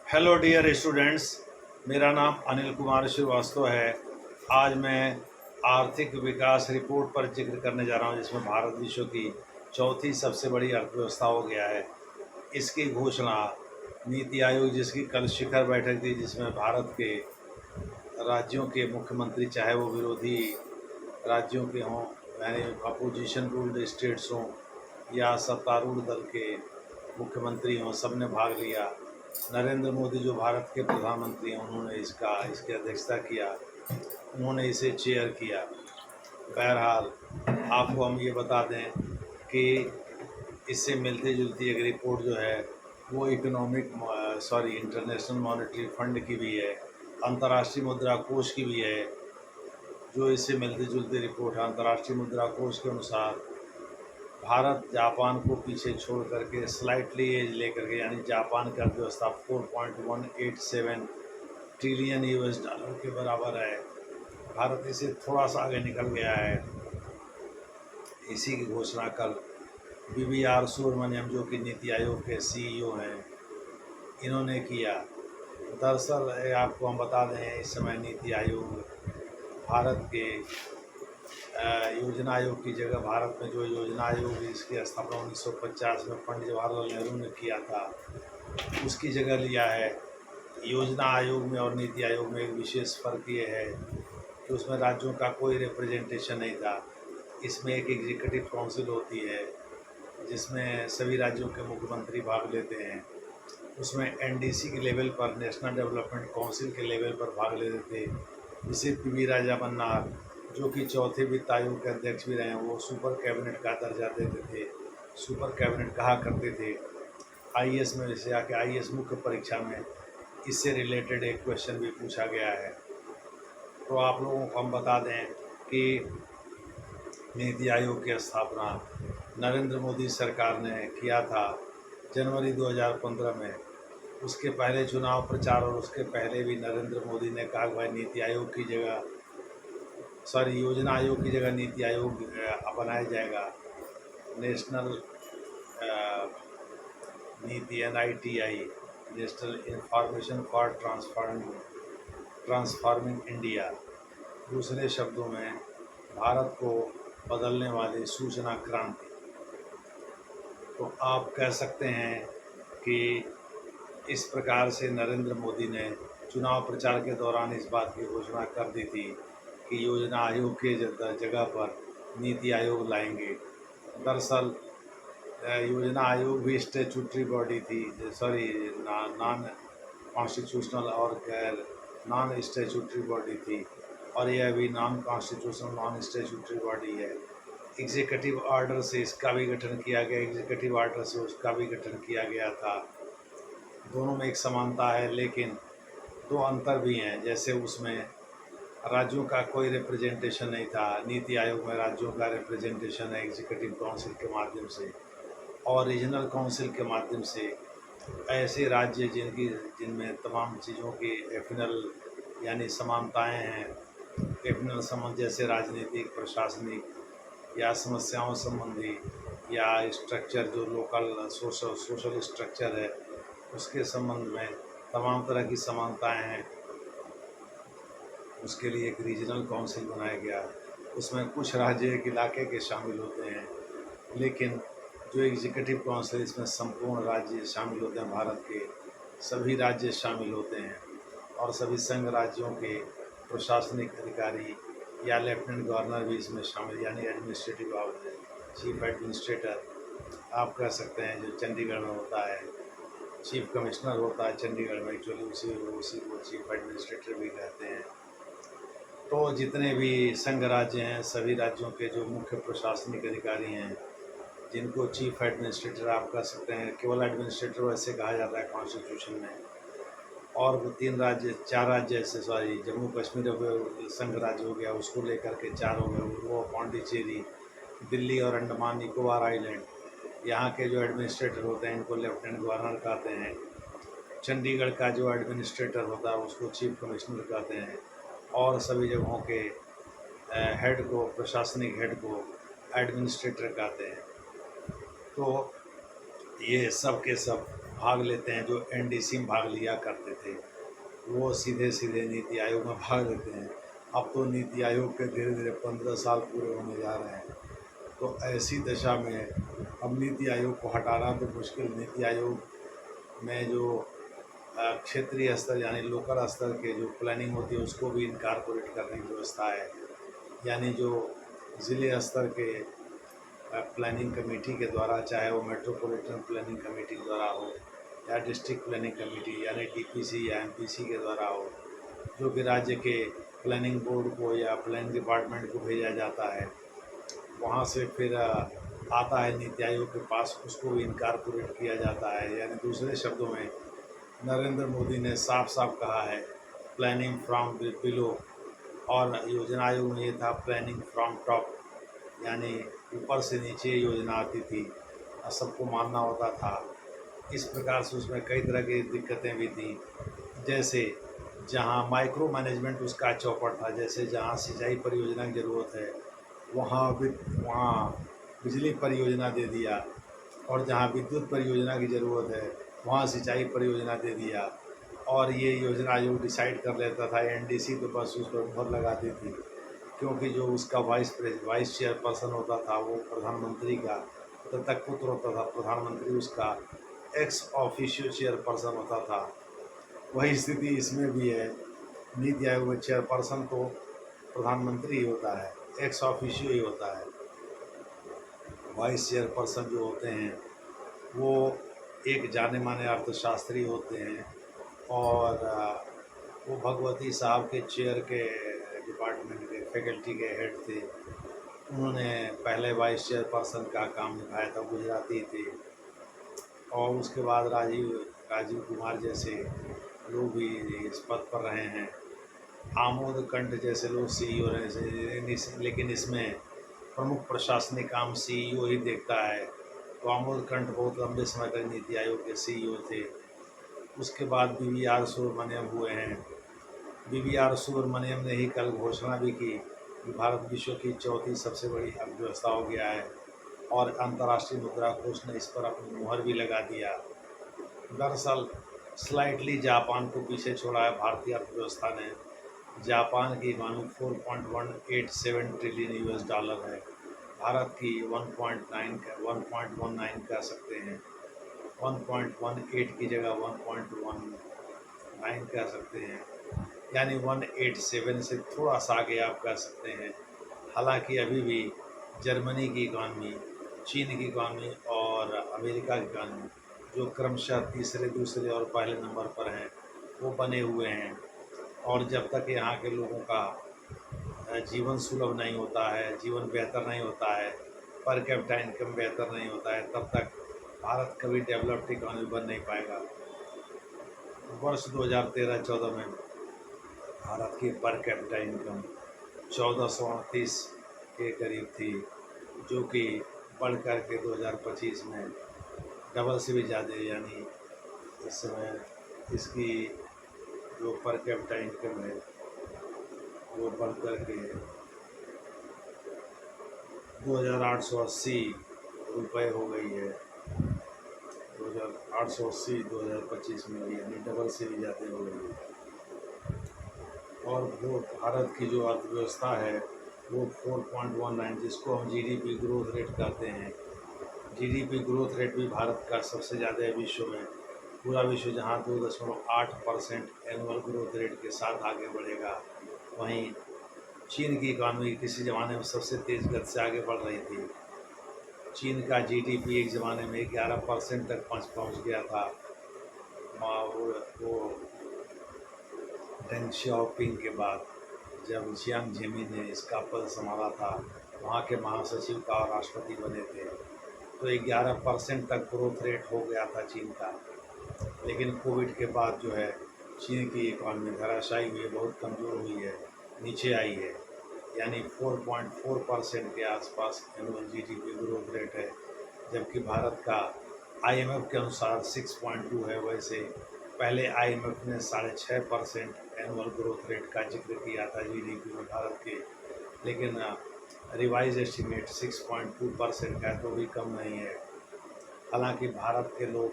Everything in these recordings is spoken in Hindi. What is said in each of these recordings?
हेलो डियर स्टूडेंट्स, मेरा नाम अनिल कुमार श्रीवास्तव है। आज मैं आर्थिक विकास रिपोर्ट पर जिक्र करने जा रहा हूं, जिसमें भारत विश्व की चौथी सबसे बड़ी अर्थव्यवस्था हो गया है। इसकी घोषणा नीति आयोग, जिसकी कल शिखर बैठक थी, जिसमें भारत के राज्यों के मुख्यमंत्री, चाहे वो विरोधी राज्यों के हों यानी अपोजिशन रूल्ड स्टेट्स हों या सत्तारूढ़ दल के मुख्यमंत्री हों, सब ने भाग लिया। नरेंद्र मोदी जो भारत के प्रधानमंत्री हैं, उन्होंने इसकी अध्यक्षता किया, उन्होंने इसे चेयर किया। बहरहाल आपको हम ये बता दें कि इससे मिलती जुलती एक रिपोर्ट जो है वो इंटरनेशनल मॉनेटरी फंड की भी है, अंतर्राष्ट्रीय मुद्रा कोष की भी है। जो इससे मिलती जुलती रिपोर्ट है, अंतर्राष्ट्रीय मुद्रा कोष के अनुसार भारत जापान को पीछे छोड़ करके स्लाइटली एज लेकर के, यानी जापान की अर्थव्यवस्था 4.187 ट्रिलियन यूएस डॉलर के बराबर है। भारत इसे थोड़ा सा आगे निकल गया है। इसी की घोषणा कल BVR सुब्रमण्यम, जो कि नीति आयोग के CEO हैं, इन्होंने किया। दरअसल आपको हम बता दें, इस समय नीति आयोग भारत के योजना आयोग की जगह, भारत में जो योजना आयोग इसकी स्थापना 1950 में पंडित जवाहरलाल नेहरू ने किया था, उसकी जगह लिया है। योजना आयोग में और नीति आयोग में एक विशेष फ़र्क ये है कि उसमें राज्यों का कोई रिप्रेजेंटेशन नहीं था। इसमें एक एग्जीक्यूटिव काउंसिल होती है, जिसमें सभी राज्यों के मुख्यमंत्री भाग लेते हैं। उसमें NDC के लेवल पर, नेशनल डेवलपमेंट काउंसिल के लेवल पर भाग लेते थे। इसे PV राजामन्नार, जो कि चौथे वित्त आयोग के अध्यक्ष भी रहे हैं, वो सुपर कैबिनेट का दर्जा देते थे, सुपर कैबिनेट कहा करते थे। IAS में जैसे आके IAS मुख्य परीक्षा में इससे रिलेटेड एक क्वेश्चन भी पूछा गया है। तो आप लोगों को हम बता दें कि नीति आयोग की स्थापना नरेंद्र मोदी सरकार ने किया था जनवरी 2015 में। उसके पहले चुनाव प्रचार और उसके पहले भी नरेंद्र मोदी ने कहा कि भाई नीति आयोग की जगह, योजना आयोग की जगह नीति आयोग बनाया जाएगा। नेशनल नीति NITI, national information for transforming India, दूसरे शब्दों में भारत को बदलने वाली सूचना क्रांति। तो आप कह सकते हैं कि इस प्रकार से नरेंद्र मोदी ने चुनाव प्रचार के दौरान इस बात की घोषणा कर दी थी कि योजना आयोग के जगह पर नीति आयोग लाएंगे। दरअसल योजना आयोग भी स्टैट्यूटरी बॉडी थी, नॉन कॉन्स्टिट्यूशनल और गैर नॉन स्टैट्यूटरी बॉडी थी, और यह भी non constitutional non statutory body है। एग्जीक्यूटिव ऑर्डर से इसका भी गठन किया गया, एग्जीक्यूटिव ऑर्डर से उसका भी गठन किया गया था। दोनों में एक समानता है, लेकिन दो अंतर भी हैं। जैसे उसमें राज्यों का कोई रिप्रेजेंटेशन नहीं था, नीति आयोग में राज्यों का रिप्रेजेंटेशन है एग्जीक्यूटिव काउंसिल के माध्यम से और रीजनल काउंसिल के माध्यम से। ऐसे राज्य जिनमें तमाम चीज़ों की एफिनल यानी समानताएं हैं, एफिनल संबंध जैसे राजनीतिक, प्रशासनिक या समस्याओं संबंधी या स्ट्रक्चर, जो लोकल सोशल स्ट्रक्चर है, उसके संबंध में तमाम तरह की समानताएं हैं। उसके लिए एक रीजनल काउंसिल बनाया गया। उसमें कुछ राज्य एक इलाके के शामिल होते हैं, लेकिन जो एग्जीक्यूटिव काउंसिल, इसमें संपूर्ण राज्य शामिल होते हैं। भारत के सभी राज्य शामिल होते हैं और सभी संघ राज्यों के प्रशासनिक अधिकारी या लेफ्टिनेंट गवर्नर भी इसमें शामिल, यानी एडमिनिस्ट्रेटिव चीफ एडमिनिस्ट्रेटर आप कह सकते हैं, जो चंडीगढ़ में होता है। चीफ कमिश्नर होता है चंडीगढ़ में, एक्चुअली उसी को चीफ एडमिनिस्ट्रेटर भी कहते हैं। तो जितने भी संघ राज्य हैं, सभी राज्यों के जो मुख्य प्रशासनिक अधिकारी हैं, जिनको चीफ एडमिनिस्ट्रेटर आप कह सकते हैं, केवल एडमिनिस्ट्रेटर वैसे कहा जाता है कॉन्स्टिट्यूशन में। और वो 4 राज्य ऐसे, जम्मू कश्मीर संघ राज्य हो गया, उसको लेकर के 4 हो गए, वो पौंडीचेरी, दिल्ली और अंडमान निकोबार आइलैंड, यहाँ के जो एडमिनिस्ट्रेटर होते हैं इनको लेफ्टिनेंट गवर्नर कहते हैं। चंडीगढ़ का जो एडमिनिस्ट्रेटर होता है उसको चीफ कमिश्नर कहते हैं, और सभी जगहों के हेड को, प्रशासनिक हेड को एडमिनिस्ट्रेटर कहते हैं। तो ये सब के सब भाग लेते हैं, जो एनडीसी में भाग लिया करते थे, वो सीधे सीधे नीति आयोग में भाग लेते हैं। अब तो नीति आयोग के धीरे धीरे 15 साल पूरे होने जा रहे हैं। तो ऐसी दशा में अब नीति आयोग को हटाना तो मुश्किल। नीति आयोग में जो क्षेत्रीय स्तर यानी लोकल स्तर के जो प्लानिंग होती है उसको भी इनकारपोरेट करने की व्यवस्था है। यानी जो ज़िले स्तर के प्लानिंग कमेटी के द्वारा, चाहे वो मेट्रोपॉलिटन प्लानिंग कमेटी द्वारा हो या डिस्ट्रिक्ट प्लानिंग कमेटी यानी डीपीसी या एमपीसी के द्वारा हो, जो कि राज्य के प्लानिंग बोर्ड को या प्लानिंग डिपार्टमेंट को भेजा जाता है, वहाँ से फिर आता है नीति आयोग के पास, उसको भी इनकारपोरेट किया जाता है। यानी दूसरे शब्दों में नरेंद्र मोदी ने साफ साफ कहा है प्लानिंग फ्रॉम बिलो, और योजना आयोग में ये था प्लानिंग फ्रॉम टॉप, यानी ऊपर से नीचे योजना आती थी और सबको मानना होता था। इस प्रकार से उसमें कई तरह की दिक्कतें भी थी, जैसे जहाँ माइक्रो मैनेजमेंट उसका चौपट था। जैसे जहाँ सिंचाई परियोजना की ज़रूरत है वहाँ बिजली परियोजना दे दिया, और जहाँ विद्युत परियोजना की ज़रूरत है वहाँ सिंचाई परियोजना दे दिया, और ये योजना आयोग डिसाइड कर लेता था। एनडीसी तो बस उस पर मुहर लगाती थी, क्योंकि जो उसका वाइस चेयरपर्सन होता था वो प्रधानमंत्री का दत्तक पुत्र होता था। प्रधानमंत्री उसका एक्स ऑफिशियो चेयरपर्सन होता था। वही स्थिति इसमें भी है। नीति आयोग में चेयरपर्सन तो प्रधानमंत्री ही होता है, एक्स ऑफिशियो ही होता है। वाइस चेयरपर्सन जो होते हैं वो एक जाने माने अर्थशास्त्री होते हैं, और वो भगवती साहब के चेयर के डिपार्टमेंट के फैकल्टी के हेड थे। उन्होंने पहले वाइस चेयरपर्सन का काम निभाया था, गुजराती थे, और उसके बाद राजीव कुमार जैसे लोग भी इस पद पर रहे हैं। आमोद कंठ जैसे लोग सीईओ रहे, लेकिन इसमें प्रमुख प्रशासनिक काम सीईओ ही देखता है। तो आमोद कंठ बहुत लंबे समय तक नीति आयोग के सीईओ थे। उसके बाद बीवीआर सुब्रमण्यम हुए हैं। बीवीआर सुब्रमण्यम ने ही कल घोषणा भी की कि भारत विश्व की चौथी सबसे बड़ी अर्थव्यवस्था हो गया है, और अंतर्राष्ट्रीय मुद्रा कोष ने इस पर अपनी मुहर भी लगा दिया। दरअसल स्लाइटली जापान को पीछे छोड़ा है भारतीय अर्थव्यवस्था ने। जापान की इकॉनमी 4.187 ट्रिलियन यूएस डॉलर है, भारत की 1.19 कह सकते हैं, 1.18 की जगह 1.19 कह सकते हैं, यानी 187 से थोड़ा सा आगे आप कह सकते हैं। हालांकि अभी भी जर्मनी की इकॉनमी, चीन की इकॉनमी और अमेरिका की इकॉनमी, जो क्रमशः तीसरे, दूसरे और पहले नंबर पर हैं, वो बने हुए हैं। और जब तक यहाँ के लोगों का जीवन सुलभ नहीं होता है, जीवन बेहतर नहीं होता है, पर कैपिटा इनकम बेहतर नहीं होता है, तब तक भारत कभी डेवलप्ड इकॉनमी बन नहीं पाएगा। वर्ष 2013-14 में भारत की पर कैपिटा इनकम 1438 के करीब थी, जो कि बढ़ कर के 2025 में डबल से भी ज़्यादा, यानी इस समय इसकी जो पर कैपिटा इनकम है वो बढ़ कर के 2880 रुपये हो गई है। 2880 2025 में, यानी डबल से भी ज़्यादा हो गई है। और वो भारत की जो अर्थव्यवस्था है वो 4.19, जिसको हम जीडीपी ग्रोथ रेट कहते हैं। जीडीपी ग्रोथ रेट भी भारत का सबसे ज़्यादा है विश्व में। पूरा विश्व जहाँ 2.8% एनुअल ग्रोथ रेट के साथ आगे बढ़ेगा, वहीं चीन की इकॉनमी किसी ज़माने में सबसे तेज़ गति से आगे बढ़ रही थी। चीन का जीडीपी एक ज़माने में 11% तक पहुँच गया था। वो डेंग शाओपिंग के बाद, जब जियांग जेमी ने इसका पद संभाला था, वहाँ के महासचिव का और राष्ट्रपति बने थे, तो 11% तक ग्रोथ रेट हो गया था चीन का। लेकिन कोविड के बाद जो है चीन की इकॉनमी धराशायी हुई है, बहुत कमज़ोर हुई है, नीचे आई है, यानी 4.4% के आसपास एनुअल जीडीपी ग्रोथ रेट है, जबकि भारत का आईएमएफ के अनुसार 6.2 है। वैसे पहले आईएमएफ ने 6.5% एनुअल ग्रोथ रेट का जिक्र किया था जीडीपी में भारत के, लेकिन रिवाइज एस्टिमेट 6.2% का है, तो भी कम नहीं है। हालांकि भारत के लोग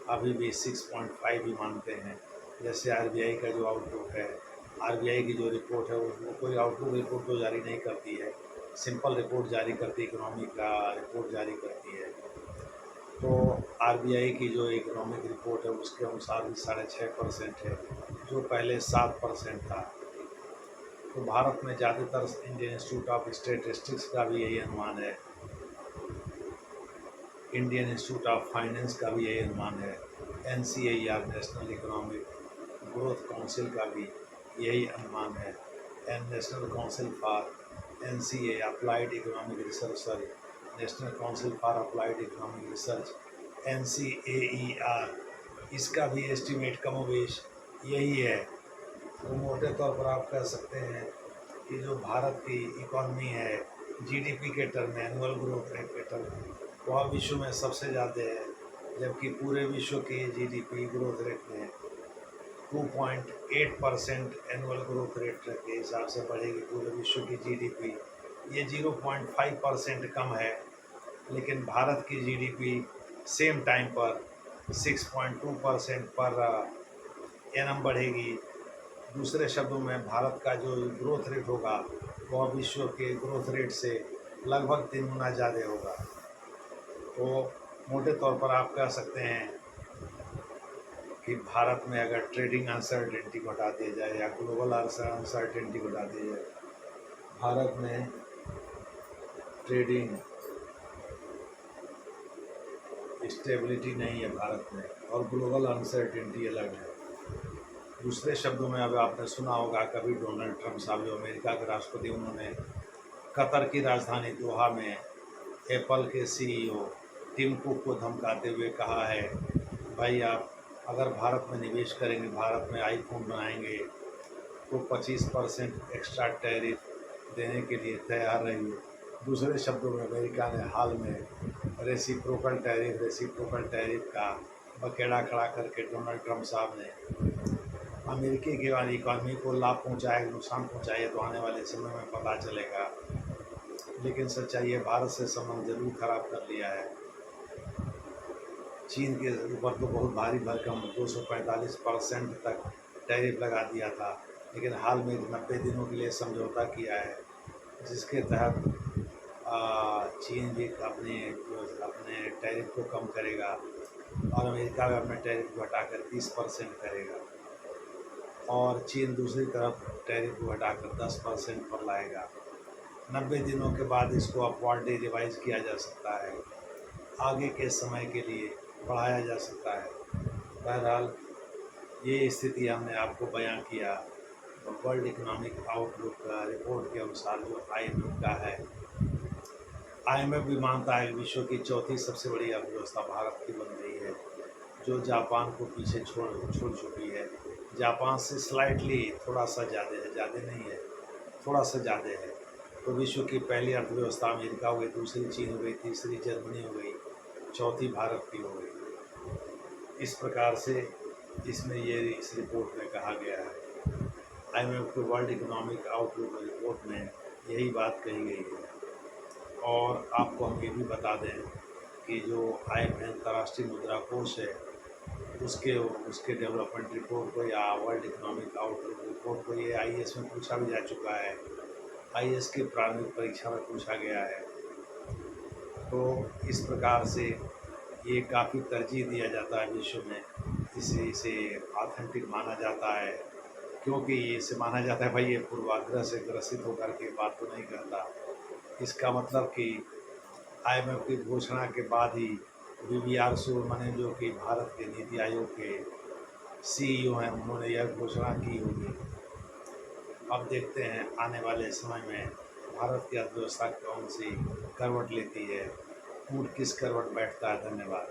अभी भी 6.5 ही मानते हैं। जैसे आरबीआई का जो आउटलुक है, आरबीआई की जो रिपोर्ट है वो कोई आउटलुक रिपोर्ट तो जारी नहीं करती है, सिंपल रिपोर्ट जारी करती है, इकोनॉमी का रिपोर्ट जारी करती है। तो आरबीआई की जो इकोनॉमिक रिपोर्ट है उसके अनुसार भी 6.5% है, जो पहले 7% था। तो भारत में ज़्यादातर इंडियन इंस्टीट्यूट ऑफ स्टैटिस्टिक्स का भी यही अनुमान है, इंडियन इंस्टीट्यूट ऑफ फाइनेंस का भी यही अनुमान है, एनसीईआर नेशनल इकोनॉमिक ग्रोथ काउंसिल का भी यही अनुमान है, and national council for NCA applied economic research, sorry, national council for applied economic research NCAER, इसका भी एस्टीमेट कमोबेश यही है। तो मोटे तौर पर आप कह सकते हैं कि जो भारत की इकॉनमी है जीडीपी के टर्म में, एनुअल ग्रोथ रेट के टर्म में, वह विश्व में सबसे ज़्यादा है, जबकि पूरे विश्व की जीडीपी ग्रोथ रेट में 2.8% एनुअल ग्रोथ रेट के हिसाब से बढ़ेगी पूरे विश्व की जीडीपी। ये 0.5% कम है, लेकिन भारत की जीडीपी सेम टाइम पर 6.2% पर एनम बढ़ेगी। दूसरे शब्दों में भारत का जो ग्रोथ रेट होगा वह विश्व के ग्रोथ रेट से लगभग 3 गुना ज़्यादा होगा। तो मोटे तौर पर आप कह सकते हैं कि भारत में अगर ट्रेडिंग अनसर्टेनिटी को हटा दिया जाए या ग्लोबल अनसर्टेनिटी को हटा दिया जाए, भारत में ट्रेडिंग स्टेबिलिटी नहीं है भारत में, और ग्लोबल अनसर्टेनिटी अलग है। दूसरे शब्दों में अब आपने सुना होगा कभी डोनाल्ड ट्रंप साहब जो अमेरिका के राष्ट्रपति, उन्होंने कतर की राजधानी दोहा में एप्पल के सीईओ टिम कुक को धमकाते हुए कहा है, भाई आप अगर भारत में निवेश करेंगे, भारत में आईफोन बनाएंगे तो 25% एक्स्ट्रा टैरिफ देने के लिए तैयार रहिए। दूसरे शब्दों में अमेरिका ने हाल में रेसिप्रोकल टैरिफ का बकेड़ा खड़ा करके डोनाल्ड ट्रंप साहब ने अमेरिकी की इकॉनमी को लाभ पहुंचाया, नुकसान पहुंचाया, तो आने वाले समय में पता चलेगा। लेकिन सच्चाई है, भारत से संबंध जरूर खराब कर लिया है। चीन के ऊपर तो बहुत भारी भरकम 245% तक टैरिफ लगा दिया था, लेकिन हाल में 90 दिनों के लिए समझौता किया है, जिसके तहत चीन भी अपने टैरिफ को कम करेगा और अमेरिका भी अपने टैरिफ को घटाकर 30% करेगा, और चीन दूसरी तरफ टैरिफ को घटाकर 10% पर लाएगा। 90 दिनों के बाद इसको अपवार्डली रिवाइज किया जा सकता है, आगे के समय के लिए बढ़ाया जा सकता है। बहरहाल ये स्थिति हमने आपको बयां किया। वर्ल्ड इकोनॉमिक आउटलुक रिपोर्ट के अनुसार जो IMF का है, IMF भी मानता है कि विश्व की चौथी सबसे बड़ी अर्थव्यवस्था भारत की बन गई है, जो जापान को पीछे छोड़ चुकी है। जापान से स्लाइटली थोड़ा सा ज़्यादा है, ज़्यादा नहीं है, थोड़ा सा ज़्यादा है। तो विश्व की पहली अर्थव्यवस्था अमेरिका हो गई, दूसरी चीन हो गई, तीसरी जर्मनी हो गई, चौथी भारत की हो गई। इस प्रकार से इसमें ये इस रिपोर्ट में कहा गया है। IMF के वर्ल्ड इकोनॉमिक आउटलुक रिपोर्ट में यही बात कही गई है। और आपको हम ये भी बता दें कि जो IMF अंतर्राष्ट्रीय मुद्रा कोष है, उसके डेवलपमेंट रिपोर्ट को या वर्ल्ड इकोनॉमिक आउटलुक रिपोर्ट को ये IAS में पूछा भी जा चुका है, IAS की प्रारंभिक परीक्षा में पूछा गया है। तो इस प्रकार से ये काफ़ी तरजीह दिया जाता है विश्व में, इसे ऑथेंटिक माना जाता है, क्योंकि इसे माना जाता है भाई ये पूर्वाग्रह से ग्रसित होकर के बात तो नहीं करता। इसका मतलब कि IMF की घोषणा के बाद ही VVR सुब्रमण्यम, जो कि भारत के नीति आयोग के CEO हैं, उन्होंने यह घोषणा की होगी। अब देखते हैं आने वाले समय में भारत की अर्थव्यवस्था कौन सी करवट लेती है, ऊँट किस करवट बैठता है। धन्यवाद।